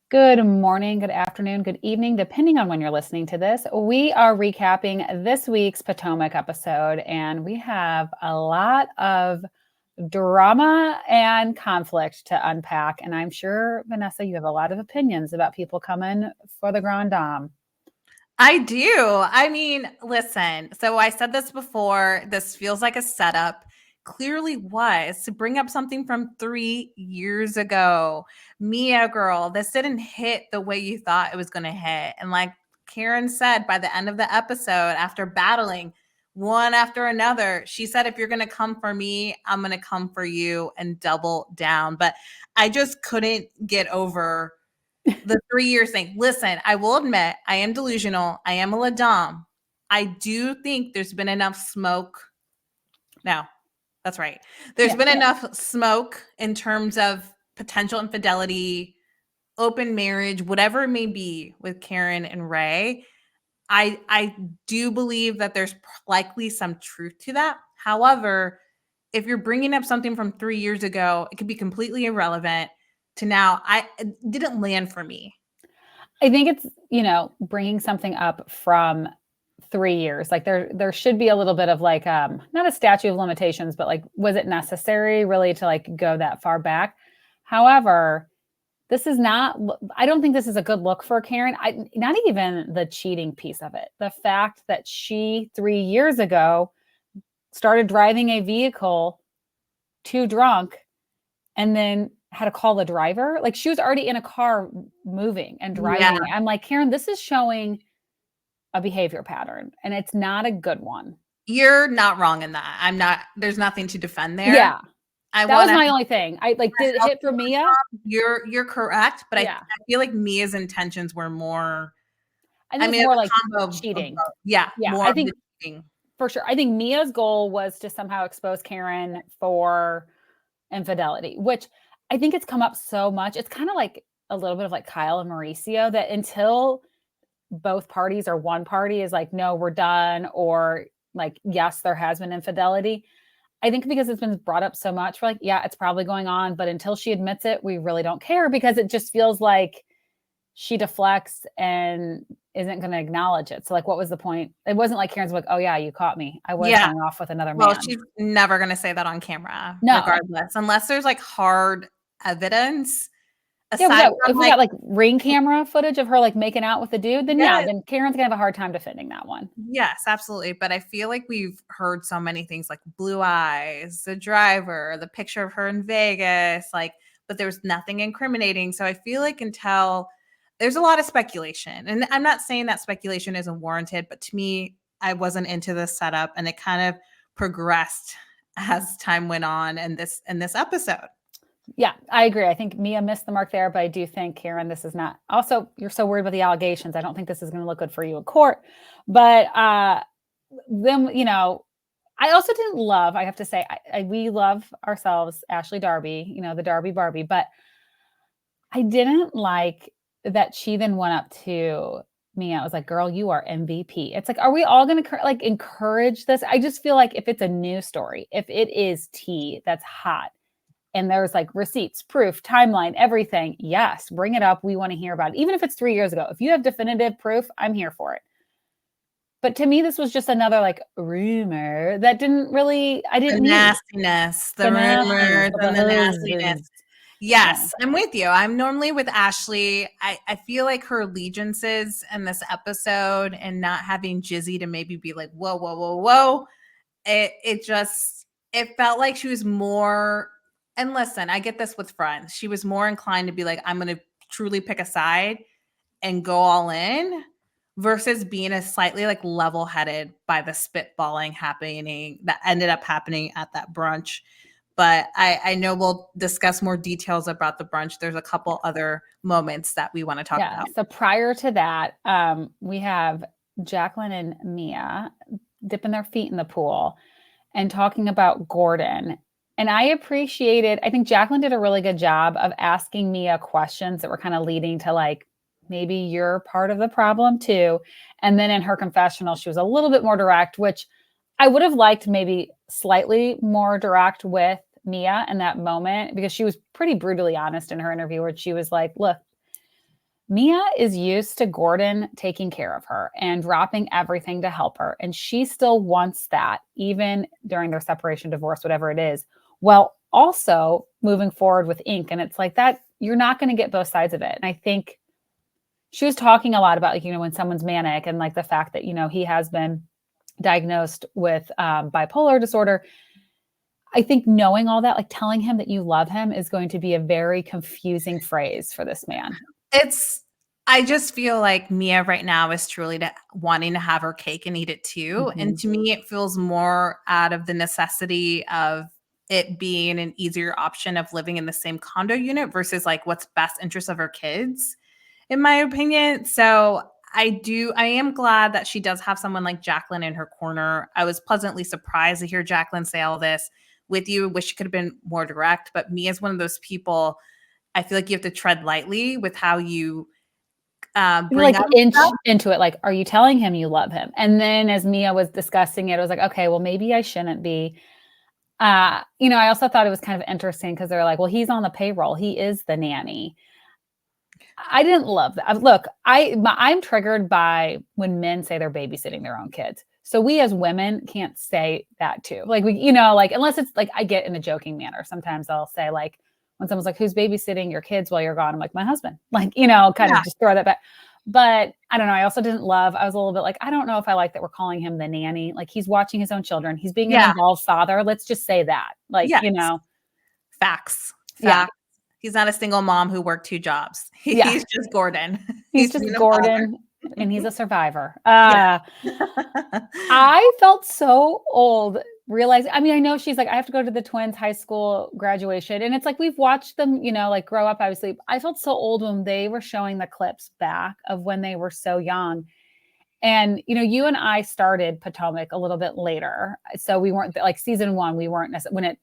Good morning, good afternoon, good evening, depending on when you're listening to this. We are recapping this week's Potomac episode, and we have a lot of drama and conflict to unpack. And I'm sure, Vanessa, you have a lot of opinions about people coming for the Grand Dame. I do. I mean, listen, so I said this before. This feels like a setup. Clearly was to bring up something from 3 years ago. Mia, girl, this didn't hit the way you thought it was going to hit. And like Karen said, by the end of the episode, after battling one after another, she said, if you're going to come for me, I'm going to come for you and double down. But I just couldn't get over the 3 years thing. Listen, I will admit I am delusional. I am a ladam. I do think there's been enough smoke. No, that's right. There's been enough smoke in terms of potential infidelity, open marriage, whatever it may be with Karen and Ray. I do believe that there's likely some truth to that. However, if you're bringing up something from 3 years ago, it could be completely irrelevant to now. It didn't land for me. I think it's, bringing something up from 3 years. Like there should be a little bit of like, not a statute of limitations, but like, was it necessary really to like go that far back? However, I don't think this is a good look for Karen. Not even the cheating piece of it. The fact that she 3 years ago started driving a vehicle too drunk and then had to call the driver. Like she was already in a car moving and driving. Yeah. I'm like, Karen, this is showing a behavior pattern and it's not a good one. You're not wrong in that. I'm not, there's nothing to defend there. Yeah. That was my only thing. Did it hit for Mia? You're correct, but I feel like Mia's intentions were more. I mean, more like cheating. Yeah. I think cheating. For sure. I think Mia's goal was to somehow expose Karen for infidelity, which I think it's come up so much. It's kind of like a little bit of like Kyle and Mauricio, that until both parties or one party is like, no, we're done, or like, yes, there has been infidelity. I think because it's been brought up so much, we're like, yeah, it's probably going on. But until she admits it, we really don't care, because it just feels like she deflects and isn't going to acknowledge it. So like, what was the point? It wasn't like Karen's like, oh yeah, you caught me. I was going off with another man. Well, she's never going to say that on camera, regardless, unless there's like hard evidence. If we got like ring camera footage of her like making out with the dude, then then Karen's gonna have a hard time defending that one. Yes, absolutely. But I feel like we've heard so many things like blue eyes, the driver, the picture of her in Vegas, but there was nothing incriminating. So I feel like until there's a lot of speculation, and I'm not saying that speculation isn't warranted, but to me, I wasn't into this setup, and it kind of progressed as time went on in this episode. Yeah, I agree. I think Mia missed the mark there, but I do think, Karen, this is not. Also, you're so worried about the allegations. I don't think this is going to look good for you in court. But then, I also didn't love, I have to say, we love ourselves, Ashley Darby, the Darby Barbie, but I didn't like that she then went up to Mia. I was like, girl, you are MVP. It's like, are we all going to like encourage this? I just feel like if it's a news story, if it is tea that's hot, and there's like receipts, proof, timeline, everything, yes, bring it up. We want to hear about it. Even if it's 3 years ago, if you have definitive proof, I'm here for it. But to me, this was just another like rumor that didn't really, I didn't need. Nastiness, the rumors and the nastiness. Yes, I'm with you. I'm normally with Ashley. I feel like her allegiances in this episode and not having Gizzy to maybe be like, whoa, whoa, whoa, whoa. It felt like she was more. And listen, I get this with friends. She was more inclined to be like, I'm going to truly pick a side and go all in, versus being a slightly like level-headed by the spitballing happening that ended up happening at that brunch. But I know we'll discuss more details about the brunch. There's a couple other moments that we want to talk about. So prior to that, we have Jacqueline and Mia dipping their feet in the pool and talking about Gordon. And I think Jacqueline did a really good job of asking Mia questions that were kind of leading to like, maybe you're part of the problem too. And then in her confessional, she was a little bit more direct, which I would have liked maybe slightly more direct with Mia in that moment, because she was pretty brutally honest in her interview where she was like, look, Mia is used to Gordon taking care of her and dropping everything to help her. And she still wants that, even during their separation, divorce, whatever it is. Well, also moving forward with Ink. And it's like that, you're not going to get both sides of it. And I think she was talking a lot about, like, when someone's manic and like the fact that, he has been diagnosed with bipolar disorder. I think knowing all that, like telling him that you love him is going to be a very confusing phrase for this man. I just feel like Mia right now is truly wanting to have her cake and eat it too. Mm-hmm. And to me, it feels more out of the necessity of it being an easier option of living in the same condo unit versus like what's best interest of her kids, in my opinion. So I am glad that she does have someone like Jacqueline in her corner. I was pleasantly surprised to hear Jacqueline say all this with you. Wish she could have been more direct, but Mia is one of those people. I feel like you have to tread lightly with how you bring like up inch stuff. into it. Like, are you telling him you love him? And then as Mia was discussing it, I was like, okay, well, maybe I shouldn't be. I also thought it was kind of interesting because they're like, well, he's on the payroll. He is the nanny. I didn't love that. Look, I'm triggered by when men say they're babysitting their own kids. So we as women can't say that too. Like like unless it's like I get in a joking manner. Sometimes I'll say like when someone's like, "Who's babysitting your kids while you're gone?" I'm like, "My husband." Like kind of just throw that back. But I don't know. I also didn't love. I was a little bit like, I don't know if I like that we're calling him the nanny. Like he's watching his own children. He's being an involved father. Let's just say that. Like facts. Yeah. He's not a single mom who worked 2 jobs. He's just Gordon. He's just Gordon, and he's a survivor. Yeah. I felt so old realizing, I know she's like, I have to go to the twins' high school graduation. And it's like, we've watched them, like grow up, obviously. I felt so old when they were showing the clips back of when they were so young. And, you and I started Potomac a little bit later. So we weren't like season 1, we weren't when it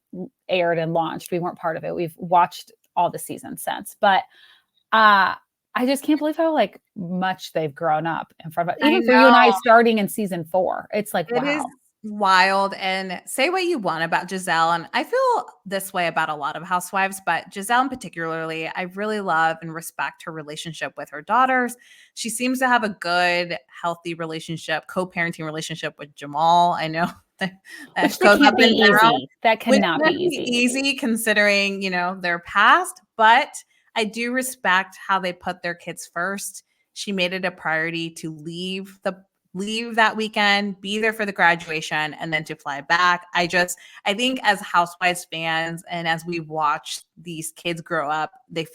aired and launched, we weren't part of it. We've watched all the seasons since, but I just can't believe how like much they've grown up in front of even for you and I starting in season 4. It's like, wow. It is wild. And say what you want about Giselle. And I feel this way about a lot of housewives, but Giselle in particularly, I really love and respect her relationship with her daughters. She seems to have a good, healthy relationship, co-parenting relationship with Jamal. I know that goes up and down. That cannot be easy considering, their past, but I do respect how they put their kids first. She made it a priority to leave that weekend, be there for the graduation, and then to fly back. I think as Housewives fans and as we watch these kids grow up, they're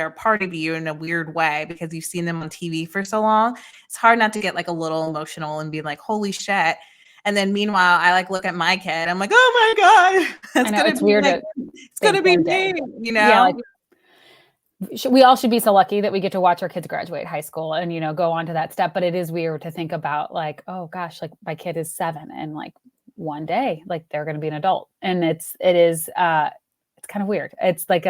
a part of you in a weird way because you've seen them on TV for so long. It's hard not to get like a little emotional and be like, holy shit. And then meanwhile, I like look at my kid. I'm like, oh my God. It's weird. It's going to be me, Yeah, like, we all should be so lucky that we get to watch our kids graduate high school and, go on to that step. But it is weird to think about like, oh gosh, like my kid is 7 and like one day, like they're going to be an adult. And it's kind of weird. It's like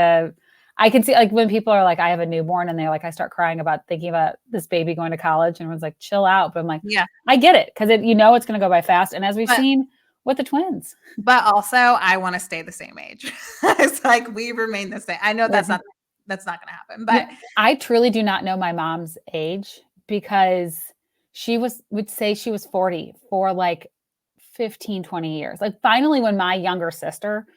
I can see like when people are like, I have a newborn and they're like, I start crying about thinking about this baby going to college and everyone's like, chill out. But I'm like, yeah, I get it. Cause it's going to go by fast. And as we've seen with the twins. But also I want to stay the same age. It's like, we remain the same. I know that's not going to happen, but I truly do not know my mom's age because she would say she was 40 for like 15, 20 years. Like finally, when my younger sister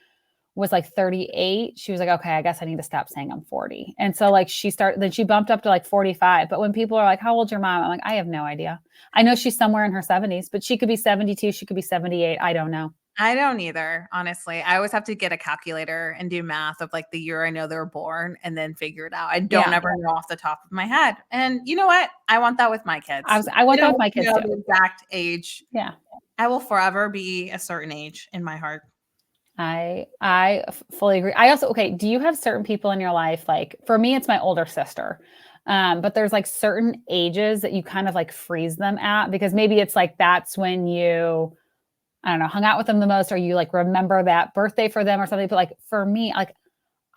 was like 38, she was like, okay, I guess I need to stop saying I'm 40. And so like then she bumped up to like 45. But when people are like, how old's your mom? I'm like, I have no idea. I know she's somewhere in her 70s, but she could be 72. She could be 78. I don't know. I don't either, honestly. I always have to get a calculator and do math of like the year I know they were born and then figure it out. I don't ever know off the top of my head. And you know what? I want that with my kids. I want that with my kids too. The exact age. Yeah. I will forever be a certain age in my heart. I fully agree. I also, okay, do you have certain people in your life? Like for me, it's my older sister. But there's like certain ages that you kind of like freeze them at because maybe it's like, that's when you, I don't know, hung out with them the most, or you like remember that birthday for them or something. But like for me, like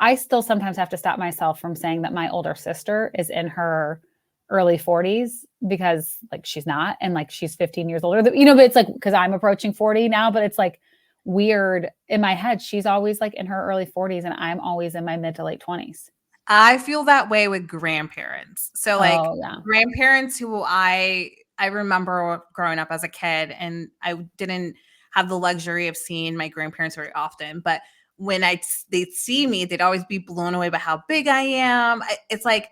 I still sometimes have to stop myself from saying that my older sister is in her early 40s because like she's not, and like she's 15 years older, but it's like, cause I'm approaching 40 now, but it's like weird in my head. She's always like in her early 40s and I'm always in my mid to late 20s. I feel that way with grandparents. So like Oh, yeah. grandparents who I remember growing up as a kid, and I didn't have the luxury of seeing my grandparents very often, but when they'd see me, they'd always be blown away by how big I am. It's like,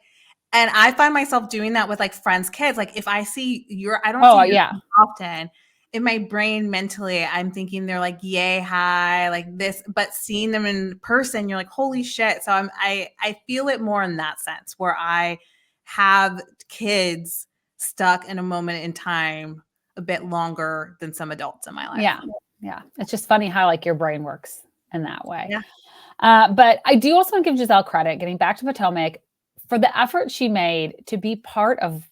and I find myself doing that with like friends' kids. Like if I see I don't Oh, see your yeah. kids often. In my brain, mentally, I'm thinking they're like yay high, like this, but seeing them in person, you're like, holy shit. So I feel it more in that sense where I have kids stuck in a moment in time a bit longer than some adults in my life. Yeah. Yeah. It's just funny how like your brain works in that way. Yeah. But I do also want to give Giselle credit, getting back to Potomac, for the effort she made to be part of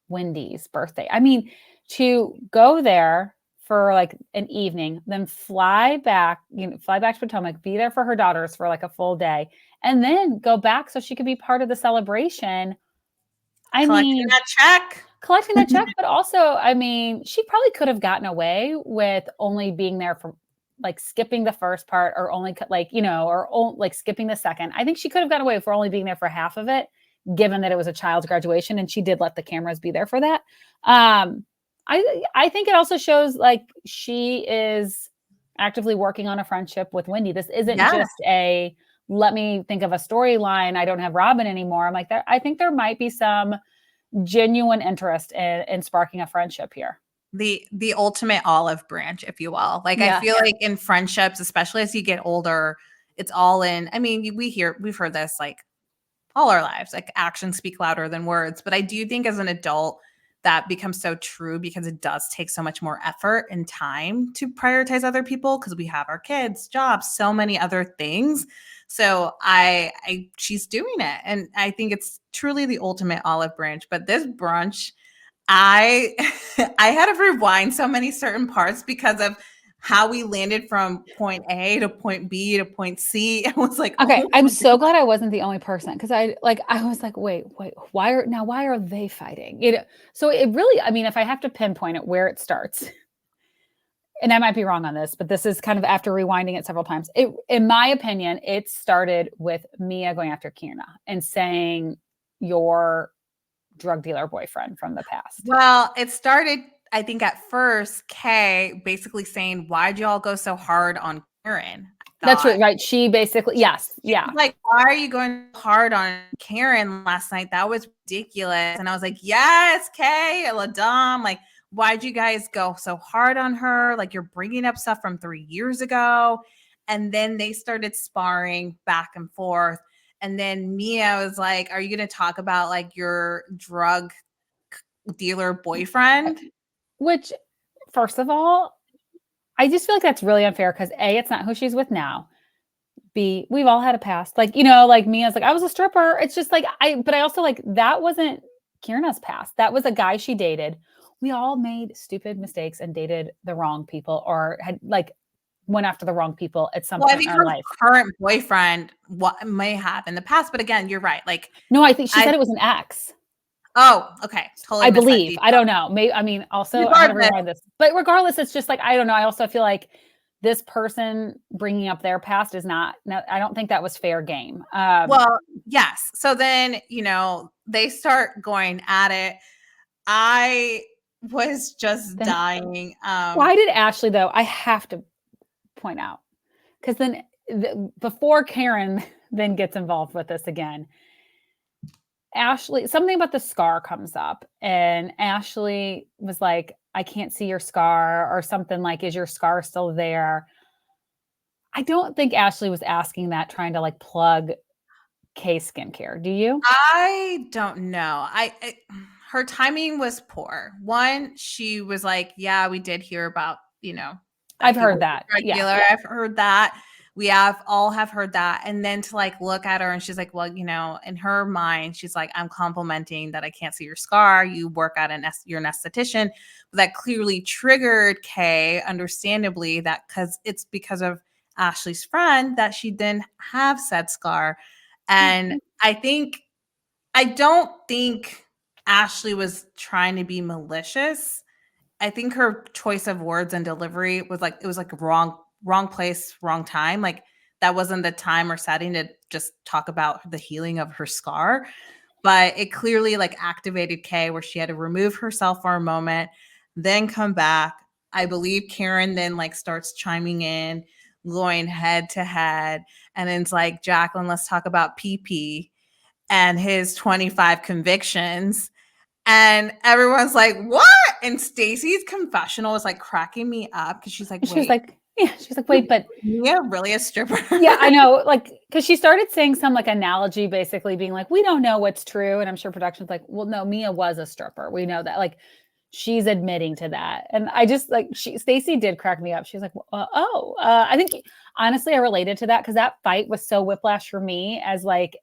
Wendy's birthday. I mean, to go there for like an evening, then fly back, fly back to Potomac, be there for her daughters for like a full day, and then go back so she could be part of the celebration. I Collecting mean, that check. collecting that check, but also, I mean, she probably could have gotten away with only being there for like skipping the first part or only like, like skipping the second. I think she could have gotten away for only being there for half of it, given that it was a child's graduation and she did let the cameras be there for that. I think it also shows like she is actively working on a friendship with Wendy. This isn't Yeah. just a let me think of a storyline. I don't have Robin anymore. I'm like that. I think there might be some genuine interest in sparking a friendship here. The ultimate olive branch, if you will. Like I Yeah. feel like in friendships, especially as you get older, it's all in. I mean, we've heard this like all our lives, like actions speak louder than words. But I do think as an adult, that becomes so true because it does take so much more effort and time to prioritize other people because we have our kids, jobs, so many other things. So she's doing it, and I think it's truly the ultimate olive branch. But this brunch, I I had to rewind so many certain parts because of how we landed from point A to point B to point C. I was like, Okay, oh I'm my so glad I wasn't the only person because I was like, wait, why are they fighting? So it really, I mean, if I have to pinpoint it where it starts, and I might be wrong on this, but this is kind of after rewinding it several times. In my opinion, it started with Mia going after Kierna and saying your drug dealer boyfriend from the past. Well, it started, I think, at first, Kay basically saying, why'd you all go so hard on Karen? That's Thought right. She basically, yes, she yeah. was like, why are you going hard on Karen last night? That was ridiculous. And I was like, yes, Kay, Ladam, like, why'd you guys go so hard on her? Like, you're bringing up stuff from 3 years ago. And then they started sparring back and forth. And then Mia was like, are you going to talk about like your drug dealer boyfriend? Which, first of all, I just feel like that's really unfair because A, it's not who she's with now. B, we've all had a past. Like, like Mia's like, I was a stripper. It's just like but I also like that wasn't Kierna's past. That was a guy she dated. We all made stupid mistakes and dated the wrong people or had like went after the wrong people at some Well, I point think in our her life. current boyfriend may have in the past, but again, you're right. Like, No, I think she I said it was an ex. oh, okay, totally I missed that believe. detail. I don't know. Maybe I mean, also I had to Regardless, rewind this. But regardless, it's just like I don't know. I also feel like this person bringing up their past is not. No, I don't think that was fair game. well, yes. So then, they start going at it. I was just Then dying. why did Ashley though? I have to point out because then before Karen then gets involved with this again, Ashley, something about the scar comes up, and Ashley was like, I can't see your scar, or something like, is your scar still there? I don't think Ashley was asking that, trying to like plug K skincare. Do you? I don't know. Her timing was poor. One, she was like, "Yeah, we did hear about that I've he was heard a that. drug Yeah. dealer. I've heard that. We have all have heard that." And then to like look at her and she's like, "Well, in her mind, she's like, I'm complimenting that I can't see your scar. You work at you're an esthetician." But that clearly triggered Kay, understandably, that it's because of Ashley's friend that she didn't have said scar. And I don't think Ashley was trying to be malicious. I think her choice of words and delivery was like it was like wrong place, wrong time. Like that wasn't the time or setting to just talk about the healing of her scar. But it clearly like activated Kay where she had to remove herself for a moment, then come back. I believe Karen then like starts chiming in, going head to head. And then it's like, Jacqueline, let's talk about PP and his 25 convictions. And everyone's like, what? And Stacey's confessional was like cracking me up because she's like, She was wait, like, yeah, she's like, wait, but Mia really a stripper? yeah, I know. Like, because she started saying some like analogy, basically being like, we don't know what's true. And I'm sure production's like, well, no, Mia was a stripper. We know that. Like, she's admitting to that. And I just like, Stacey did crack me up. She's like, I think honestly, I related to that because that fight was so whiplash for me as like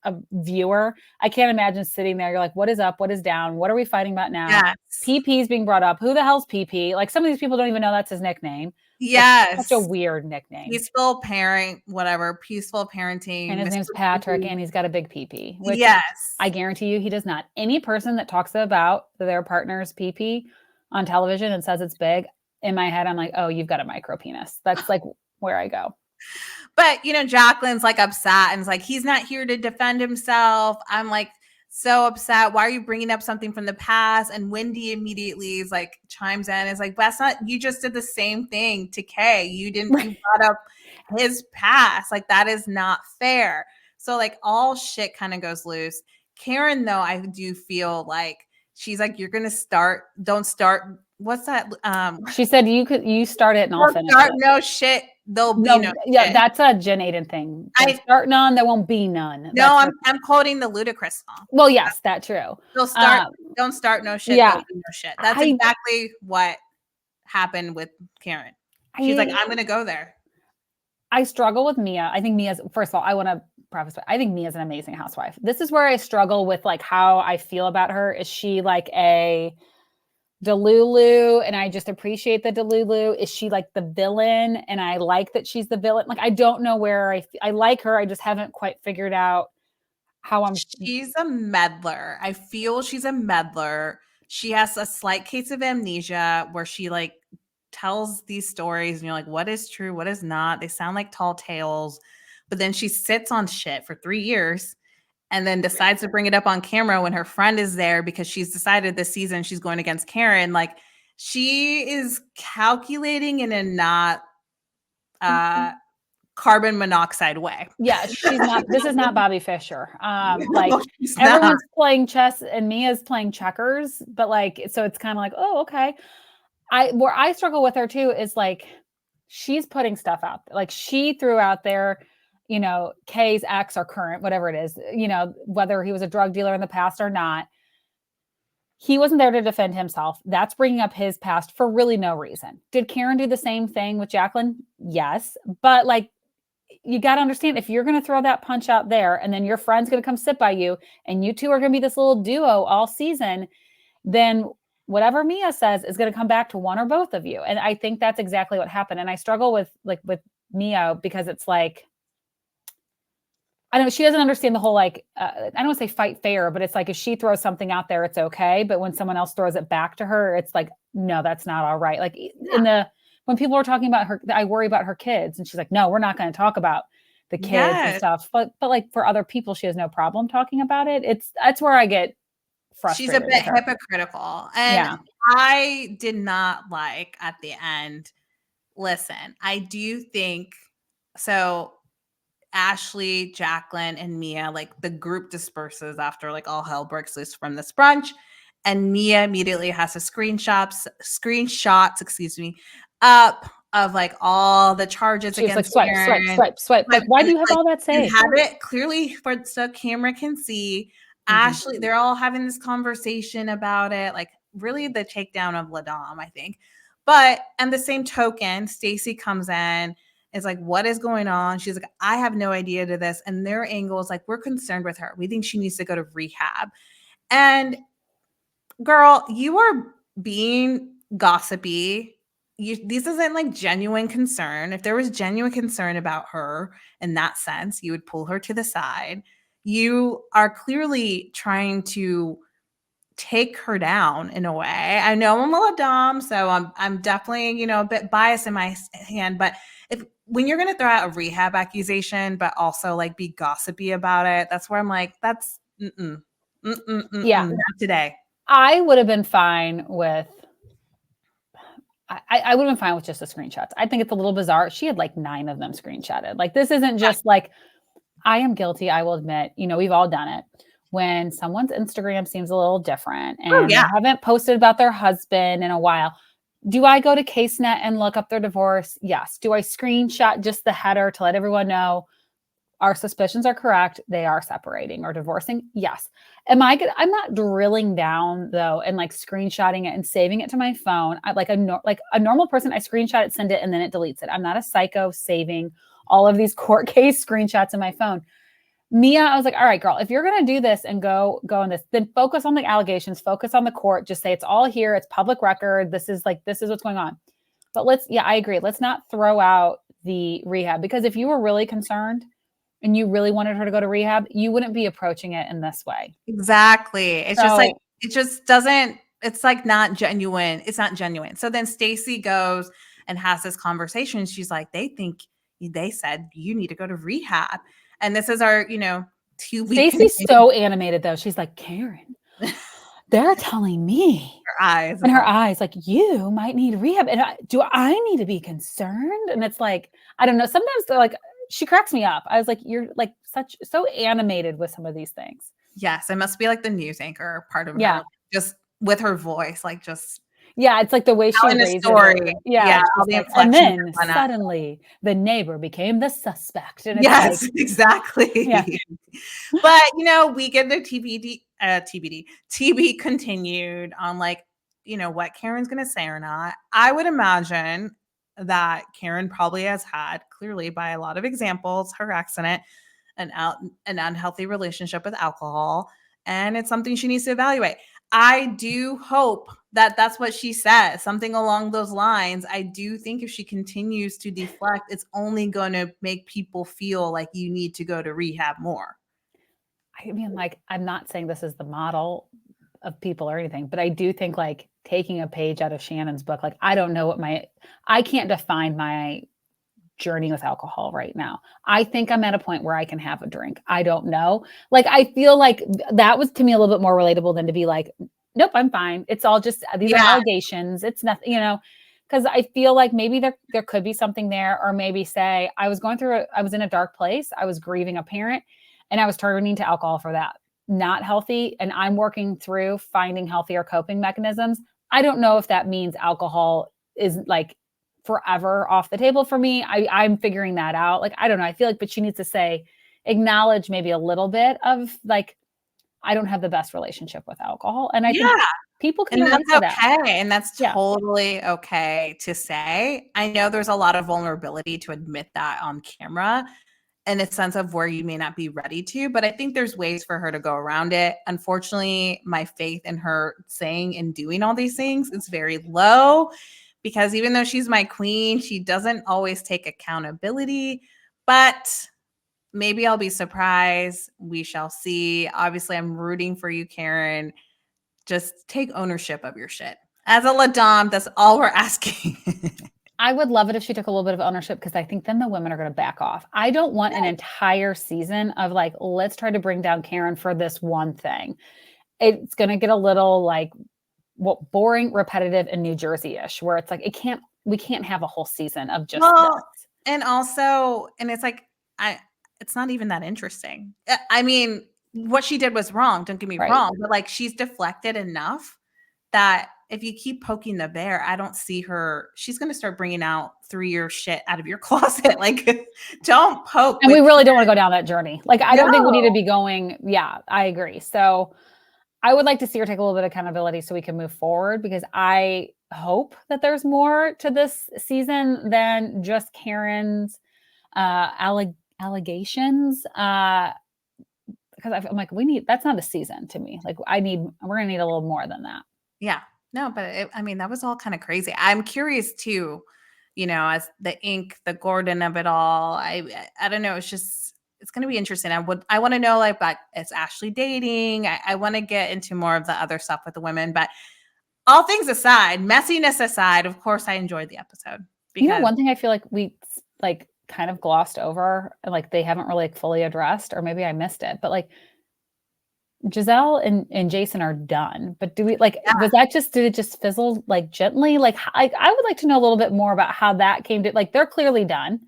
a viewer. I can't imagine sitting there. You're like, what is up? What is down? What are we fighting about now? Yes. PP is being brought up. Who the hell's PP? Like, some of these people don't even know that's his nickname. Yes. Such a weird nickname. Peaceful parent, whatever, peaceful parenting. And his name's Patrick, and he's got a big PP, which yes. I guarantee you he does not. Any person that talks about their partner's PP on television and says it's big, in my head, I'm like, oh, you've got a micro penis. That's like where I go. But, you know, Jacqueline's like upset and it's like, he's not here to defend himself. I'm like, so upset. Why are you bringing up something from the past? And Wendy immediately is like, chimes in. Is like, that's not, you just did the same thing to Kay. You didn't, you brought up his past. Like, that is not fair. So, like, all shit kind of goes loose. Karen, though, I do feel like she's like, you're going to start, don't start. What's that? She said you start it and I'll finish it. No shit. There'll be no yeah, shit. that's a Jen Aiden thing. Start none, there won't be none. No, I'm quoting the Ludacris song. Well, yes, that's true. They'll start, don't start no shit. Yeah. There'll be no shit. That's exactly what happened with Karen. She's like, I'm gonna go there. I struggle with Mia. I think Mia's, first of all, I want to preface, I think Mia's an amazing housewife. This is where I struggle with like how I feel about her. Is she like a Delulu and I just appreciate the Delulu? Is she like the villain and I like that she's the villain? Like, I don't know where I like her. I just haven't quite figured out how She's a meddler. I feel she's a meddler. She has a slight case of amnesia where she like tells these stories and you're like, what is true? What is not? They sound like tall tales. But then she sits on shit for 3 years and then decides to bring it up on camera when her friend is there because she's decided this season she's going against Karen. Like, she is calculating in a not carbon monoxide way. Yeah, she's not. This is not Bobby Fischer. Like, everyone's playing chess and Mia's playing checkers, but like, so it's kind of like, oh, okay. Where I struggle with her too is like, she's putting stuff out. Like, she threw out there, you know, Kay's ex or current, whatever it is, you know, whether he was a drug dealer in the past or not. He wasn't there to defend himself. That's bringing up his past for really no reason. Did Karen do the same thing with Jacqueline? Yes. But like, you got to understand, if you're going to throw that punch out there and then your friend's going to come sit by you and you two are going to be this little duo all season, then whatever Mia says is going to come back to one or both of you. And I think that's exactly what happened. And I struggle with Mia because it's like, I don't know, she doesn't understand the whole, like, I don't want to say fight fair, but it's like, if she throws something out there, it's okay. But when someone else throws it back to her, it's like, no, that's not all right. Like, when people are talking about her, I worry about her kids. And she's like, no, we're not going to talk about the kids and stuff. But like, for other people, she has no problem talking about it. That's where I get frustrated. She's a bit hypocritical. And I did not like at the end. Listen, I do think so. Ashley, Jacqueline, and Mia, like, the group disperses after like all hell breaks loose from this brunch. And Mia immediately has a screenshots, up of like all the charges against like, swipe. Like, why do you have all that saved? You have it clearly so camera can see. Ashley, they're all having this conversation about it, like really the takedown of Ladam, I think. But and the same token, Stacey comes in, is like, what is going on? She's like, I have no idea to this. And their angle is like, we're concerned with her. We think she needs to go to rehab. And girl, you are being gossipy. This isn't like genuine concern. If there was genuine concern about her in that sense, you would pull her to the side. You are clearly trying to take her down in a way. I know I'm a dom, so I'm definitely, you know, a bit biased in my hand, but when you're going to throw out a rehab accusation, but also like be gossipy about it, that's where I'm like, that's Yeah. not today. I would have been fine with, I would have been fine with just the screenshots. I think it's a little bizarre. She had like 9 of them screenshotted. Like, this isn't just like, I am guilty. I will admit, we've all done it. When someone's Instagram seems a little different Oh, and they yeah. haven't posted about their husband in a while, do I go to CaseNet and look up their divorce? Yes. Do I screenshot just the header to let everyone know our suspicions are correct? They are separating or divorcing? Yes. I'm not drilling down though and like screenshotting it and saving it to my phone. I like a normal person, I screenshot it, send it, and then it deletes it. I'm not a psycho saving all of these court case screenshots in my phone. Mia, I was like, all right, girl, if you're going to do this and go on this, then focus on the allegations, focus on the court, just say it's all here. It's public record. This is what's going on. But I agree. Let's not throw out the rehab, because if you were really concerned and you really wanted her to go to rehab, you wouldn't be approaching it in this way. Exactly. It's just like, it just doesn't, it's like not genuine. It's not genuine. So then Stacy goes and has this conversation. She's like, they said you need to go to rehab. And this is our, 2-week. Stacy's so animated though. She's like, Karen, they're telling me her eyes like, you might need rehab. And do I need to be concerned? And it's like, I don't know. Sometimes they're like, she cracks me up. I was like, you're like so animated with some of these things. Yes. It must be like the news anchor part of her, just with her voice, like just. Yeah, it's like the way she raises story. Yeah, like, and then suddenly the neighbor became the suspect. And it's exactly. Yeah. But we get the TB continued on like, what Karen's gonna say or not. I would imagine that Karen probably has had, clearly by a lot of examples, her accident, an unhealthy relationship with alcohol, and it's something she needs to evaluate. I do hope that that's what she says, something along those lines. I do think if she continues to deflect, it's only going to make people feel like you need to go to rehab more. I mean, like, I'm not saying this is the model of people or anything, but I do think like taking a page out of Shannon's book, like, I don't know I can't define my journey with alcohol right now. I think I'm at a point where I can have a drink. I don't know. Like, I feel like that was to me a little bit more relatable than to be like, nope, I'm fine. It's all just, these are allegations. It's nothing, because I feel like maybe there could be something there, or maybe say I was in a dark place. I was grieving a parent and I was turning to alcohol for that. Not healthy. And I'm working through finding healthier coping mechanisms. I don't know if that means alcohol is like forever off the table for me. I'm figuring that out. Like, I don't know. I feel like, but she needs to acknowledge maybe a little bit of like, I don't have the best relationship with alcohol. And I think people can relate to that. And that's totally okay to say. I know there's a lot of vulnerability to admit that on camera, in a sense of where you may not be ready to, but I think there's ways for her to go around it. Unfortunately, my faith in her saying and doing all these things is very low, because even though she's my queen, she doesn't always take accountability. But maybe I'll be surprised. We shall see. Obviously, I'm rooting for you, Karen. Just take ownership of your shit. As a LaDom, that's all we're asking. I would love it if she took a little bit of ownership, because I think then the women are going to back off. I don't want an entire season of like, let's try to bring down Karen for this one thing. It's going to get a little like boring, repetitive, and New Jersey-ish, where it's like, we can't have a whole season of just this. And also, and it's like, it's not even that interesting. I mean, what she did was wrong. Don't get me wrong, but like, she's deflected enough that if you keep poking the bear, I don't see her. She's going to start bringing out 3-year shit out of your closet. Like, don't poke. And we really don't want to go down that journey. Like, I don't think we need to be going. Yeah, I agree. So I would like to see her take a little bit of accountability so we can move forward, because I hope that there's more to this season than just Karen's allegations. Because I'm like, that's not a season to me. Like, we're going to need a little more than that. Yeah. No, but that was all kind of crazy. I'm curious too, as the ink, the Gordon of it all. I don't know. It's going to be interesting. I want to know, like, but is Ashley dating? I want to get into more of the other stuff with the women, but all things aside, messiness aside, of course, I enjoyed the episode. Because one thing I feel like we like kind of glossed over and like they haven't really like fully addressed, or maybe I missed it, but like Giselle and Jason are done. But do we like, Yeah. did it just fizzle like gently? Like I would like to know a little bit more about how that came to, like, they're clearly done.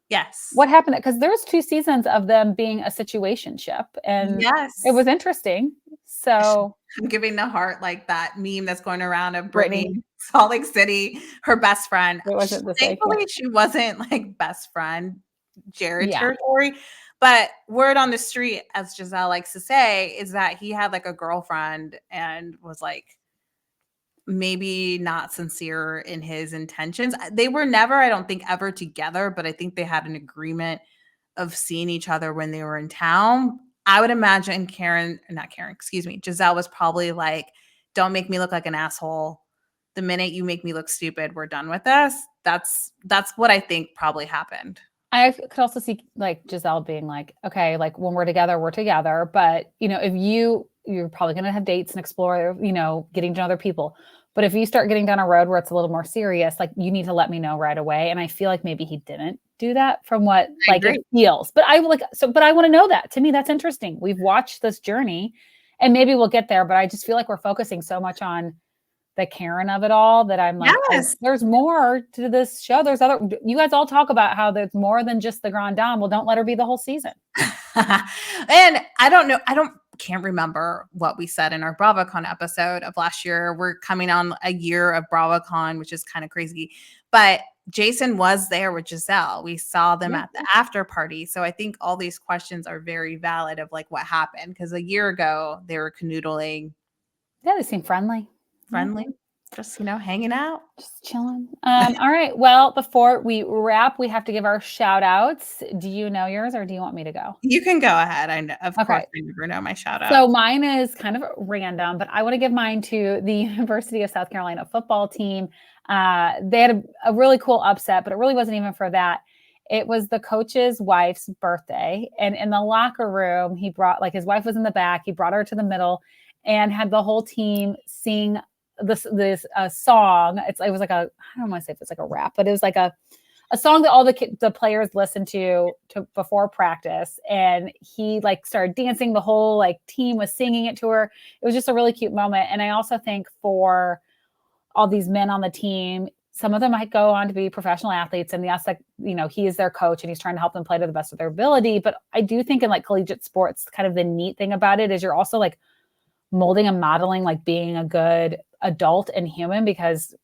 Yes. What happened? Because there's 2 seasons of them being a situationship, and it Yes. was interesting. So I'm giving the heart like that meme that's going around of Brittany, Brittany, Salt Lake City, her best friend. it wasn't the same. Yeah. Thankfully, she wasn't like best friend Jared Yeah. territory. But word on the street, as Giselle likes to say, is that he had like a girlfriend and was like maybe not sincere in his intentions. They were never, I don't think, ever together, but I think they had an agreement of seeing each other when they were in town. I would imagine not Karen, excuse me, Giselle was probably like, don't make me look like an asshole. The minute you make me look stupid, we're done with this. That's what I think probably happened. I could also see like Giselle being like, okay, like when we're together, we're together. But if you're probably going to have dates and explore, getting to know other people. But if you start getting down a road where it's a little more serious, like you need to let me know right away. And I feel like maybe he didn't do that from what I like agree. it feels. But I want to know that. To me, that's interesting. We've watched this journey and maybe we'll get there. But I just feel like we're focusing so much on the Karen of it all that I'm like, oh, Yes. there's more to this show. You guys all talk about how there's more than just the Grand Dame. Well, don't let her be the whole season. And I don't know. Can't remember what we said in our BravoCon episode of last year. We're coming on a year of BravoCon, which is kind of crazy. But Jason was there with Giselle. We saw them at the after party. So I think all these questions are very valid of like what happened. Because a year ago they were canoodling. Yeah, they seem friendly. Friendly, just hanging out, just chilling. All right. Well, before we wrap, we have to give our shout outs. Do you know yours or do you want me to go? You can go ahead. I know, of course, I never know my shout out. So mine is kind of random, but I want to give mine to the University of South Carolina football team. They had a really cool upset, but it really wasn't even for that. It was the coach's wife's birthday. And in the locker room, he brought, like, his wife was in the back. He brought her to the middle and had the whole team sing this song. It was like I don't want to say if it's like a rap, but it was like a song that all the players listened to before practice. And he like started dancing. The whole like team was singing it to her. It was just a really cute moment. And I also think for all these men on the team, some of them might go on to be professional athletes. And yes, like, he is their coach and he's trying to help them play to the best of their ability. But I do think in like collegiate sports, kind of the neat thing about it is you're also like molding and modeling, like being a good adult and human, because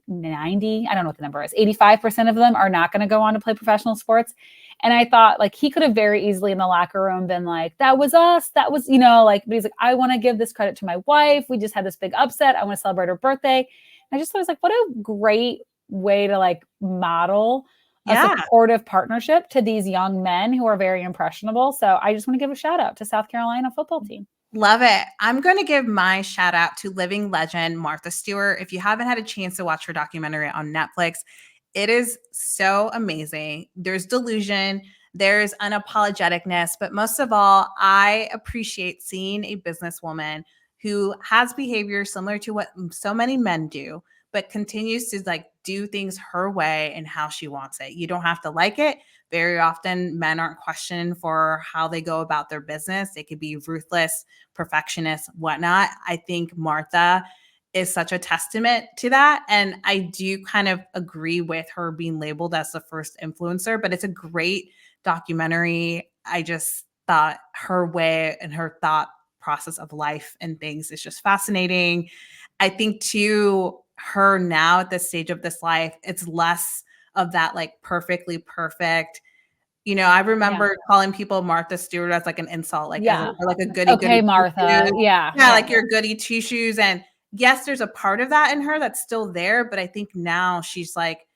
90, I don't know what the number is, 85% of them are not going to go on to play professional sports. And I thought like he could have very easily in the locker room been like, that was us. That was, but he's like, I want to give this credit to my wife. We just had this big upset. I want to celebrate her birthday. And I just thought it was like, what a great way to like model a supportive partnership to these young men who are very impressionable. So I just want to give a shout out to South Carolina football team. Love it. I'm going to give my shout out to living legend Martha Stewart. If you haven't had a chance to watch her documentary on Netflix, it is so amazing. There's delusion, there's unapologeticness, but most of all, I appreciate seeing a businesswoman who has behavior similar to what so many men do, but continues to like do things her way and how she wants it. You don't have to like it. Very often men aren't questioned for how they go about their business. They could be ruthless, perfectionist, whatnot. I think Martha is such a testament to that. And I do kind of agree with her being labeled as the first influencer, but it's a great documentary. I just thought her way and her thought process of life and things is just fascinating. I think too, her now at this stage of this life, it's less of that like perfectly perfect. I remember calling people Martha Stewart as like an insult, like as like a goody goody. Okay, Martha. Yeah. Like you're goody two shoes. And yes, there's a part of that in her that's still there, but I think now she's like,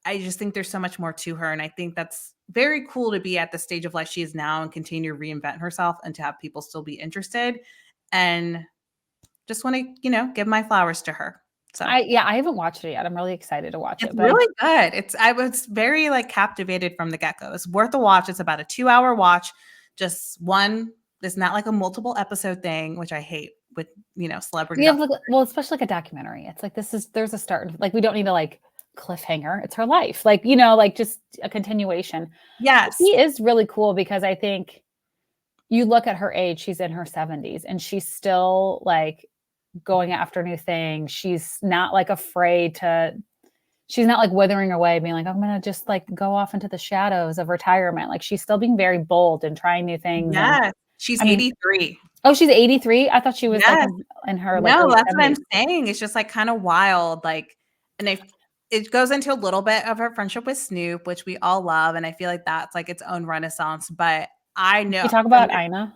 I just think there's so much more to her. And I think that's very cool to be at the stage of life she is now and continue to reinvent herself and to have people still be interested. And just want to, give my flowers to her. So I haven't watched it yet. I'm really excited to watch it. It's really good. I was very like captivated from the get-go. It's worth a watch. It's about a 2-hour watch. Just one. It's not like a multiple episode thing, which I hate with, celebrity. Yeah, well, especially like a documentary. It's like there's a start. Like we don't need to like cliffhanger. It's her life. Like, you know, like just a continuation. Yes. She is really cool because I think you look at her age, she's in her 70s and she's still like going after new things. She's not like afraid to, she's not like withering away, being like, I'm going to just like go off into the shadows of retirement. Like she's still being very bold and trying new things. And Yes. She's I mean, 83. oh, she's 83. I thought she was like Yes. in her like No, late that's what I'm 70s. saying. It's just like kind of wild. Like, and it goes into a little bit of her friendship with Snoop, which we all love. And I feel like that's like its own renaissance. But I Did know she talk from about Ina?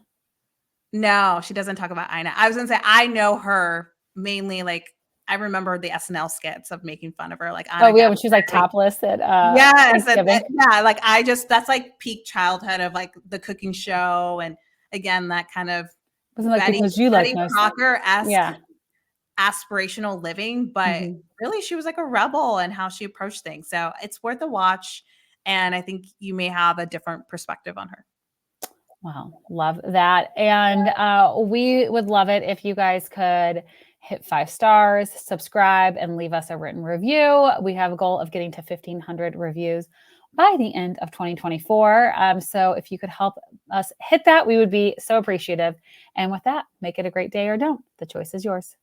no, she doesn't talk about Ina. I was gonna say I know her mainly like I remember the SNL skits of making fun of her, like Oh Ina yeah, got when she's like topless at yes, and Thanksgiving. yeah, like I just that's like peak childhood of like the cooking show, and again that kind of Wasn't like because you like Betty nice. Crocker esque Yeah. aspirational living, but Mhm. really she was like a rebel in how she approached things. So it's worth a watch, and I think you may have a different perspective on her. Wow, love that. And we would love it if you guys could hit 5 stars, subscribe, and leave us a written review. We have a goal of getting to 1,500 reviews by the end of 2024. So if you could help us hit that, we would be so appreciative. And with that, make it a great day or don't. The choice is yours.